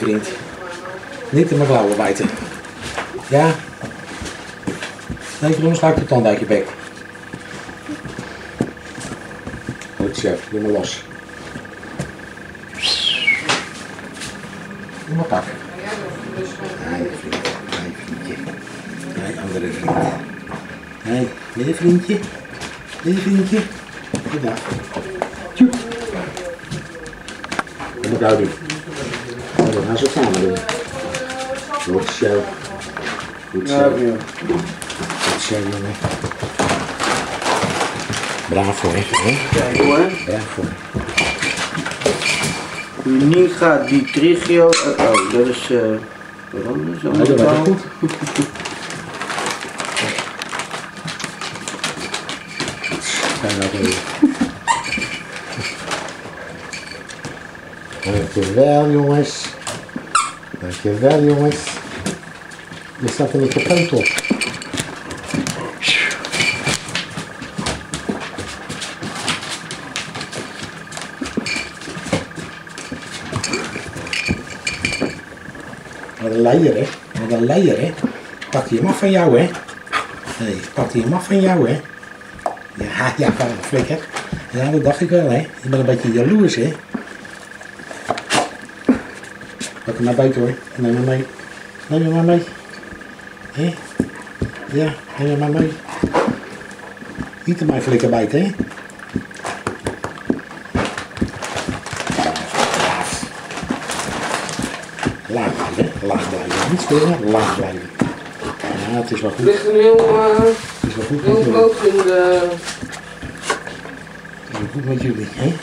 vriend. Niet in mijn klauwen bijten. Ja? Nee, dan sla ik je tand uit je bek. Goed zo, doe maar los. Doe maar pakken. Nee, vriend. Nee, vriendje. Nee, andere vriend. Nee, dit vriendje. Dit vriendje. Goedendag. Tjoep. Dat moet ik doen. Dat gaan ze samen doen. Goed zo. Goed zo. Goed zo, jongen. Bravo, hè? Kijk hoor. Bravo. Uniga di Trigio. Oh, dat is. Waarom is dat? Nee, dat was goed. Dankjewel, jongens. Dankjewel, jongens. Je staat er niet gepland op. Wat een leier, hè? Wat een leier, hè? Pakt hij hem af van jou, hè? Nee, pakt hij hem af van jou, hè? Ja, van een flikker. Ja, dat dacht ik wel, hè? Je bent een beetje jaloers, hè? Pak hem naar buiten, hoor. Neem hem mee. Neem hem maar mee. Hé? Ja, neem hem maar mee. Niet in mijn flikker bijten, hè? Laag blijven, laag blijven. Niet spelen, laag blijven. Ja, het is wel goed. Het ligt een heel groot in de... Het is wel goed met jullie, hè?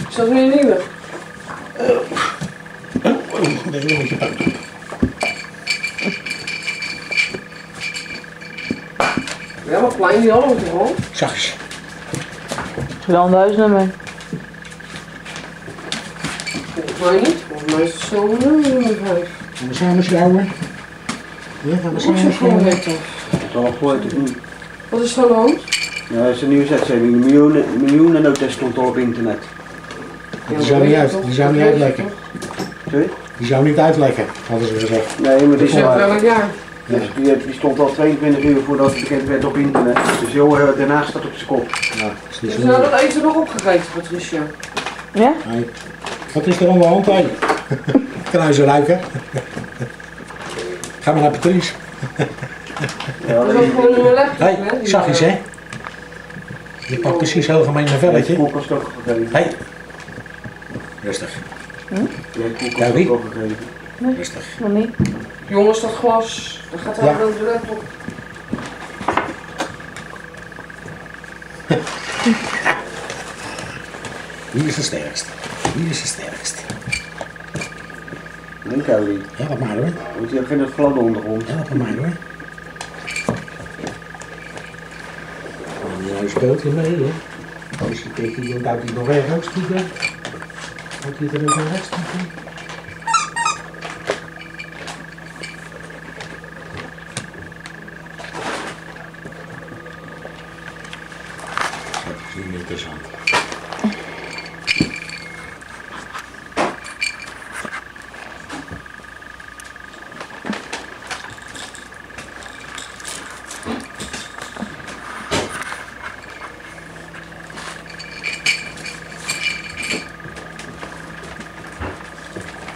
Is dat weer nieuwe? Dat is een beetje pijn. Ja, maar klein die hadden we toch al? Zachtjes. Wel een huisnummer. Volgens mij niet. Volgens mij is het zo'n nummer 5. Gaan we samen sjouwen? Ja, gaan we Wat is samen er voor sjouwen? net toch? Dat is al gegooid. Wat is er aan de hand? Ja, dat is een nieuwe zetzetting. Miljoenen noten stond al op internet. Die zou niet uit, die zou niet uitlekken. Sorry? Die zou niet uitlekken, hadden ze gezegd. Nee, maar die, Is dat wel een jaar? dus die stond al 22 uur voordat het bekend werd op internet. Dus heel daarna staat op zijn kop. Ja, is niet Is zo nou moeilijk. dat eten nog opgegeten, Patricia? Ja? Nee. Wat is er aan de hand, hé? Kruisen ruiken. Ga maar naar Patrice. Ja, Dat is ook gewoon een laptop, Hé, hè? die, zachtjes, hè? Je pakt precies heel gemeen een de velletje. koelkast ook gegeven. Hé. Rustig, Ja, de koelkast Ja, wie? ook gegeven. rustig. Nog niet. Jongens, dat glas, dat gaat Ja. helemaal over de laptop. Wie is de sterkst? Wie is de sterkst? Nee, Kelly. Help maar hoor. Want je hebt geen vladden ondergrond. Help maar hoor. En nou speelt hij mee, hè? Als je kijkt, dan duikt hij nog ergens stiekem. Houdt hij er ook nog rechts stiekem? Dat is niet interessant.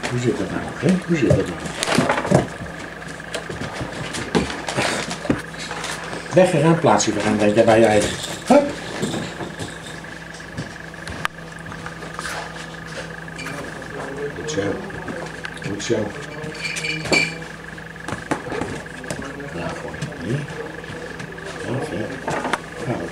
Hoe zit dat nou, hè? Hoe zit dat nou? Weggegaan, plaats je weer aan, denk je bij je eigen. Hup. Goed zo. Goed zo. Bravo. Ja. Bravo. Bravo.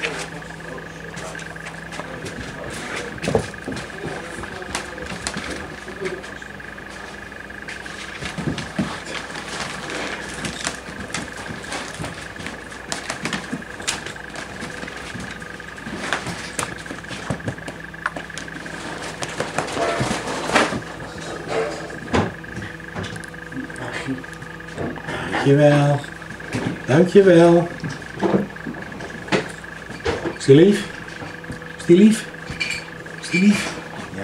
Dankjewel. Dankjewel. Is die lief? Is die lief? Is die lief? Ja,